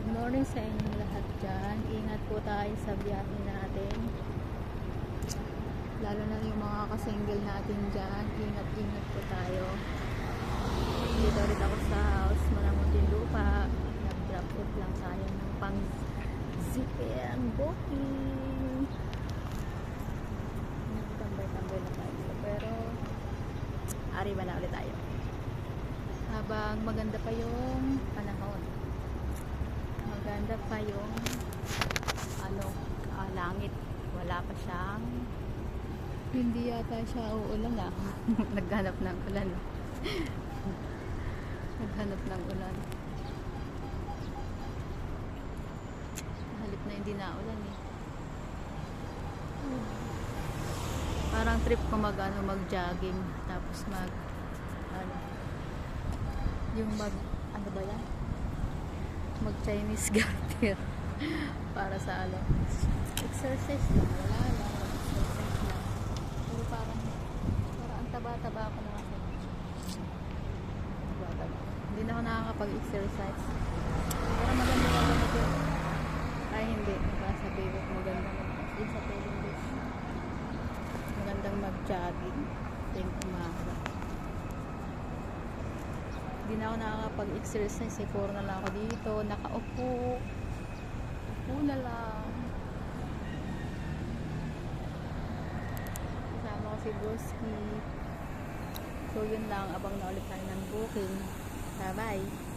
Good morning sa inyong lahat dyan. Ingat po tayo sa biyahe natin. Lalo na yung mga kasingle natin dyan. Ingat-ingat po tayo. Dito ulit ako sa house. Malamutin lupa. Nag-drop off lang tayo ng pang zipper booking. Nagtambay-tambay na tayo. Pero ariba na ulit tayo. Habang maganda pa yung panahon. Maganda pa yung langit. Wala pa siyang hindi yata siya uulan na. Naghanap ng ulan. Naghanap ng ulan. Halip na hindi na ulan eh. Parang trip ko mag-jogging tapos mag Chinese garter para sa exercise lang, wala lang exercise lang, pero parang ang taba-taba ako na kasi hindi na ako nakakapag-exercise, pero maganda lang ito ay hindi, sa favorite maganda sa favorite magandang mag-jogging tuwing umaga. Hindi na ako nakakapag-exercise eh. Puro na lang ako dito. Nakaupo. Upo na lang. Kasama ko si Broski. So yun lang. Abang na ulit tayo ng booking. Bye-bye.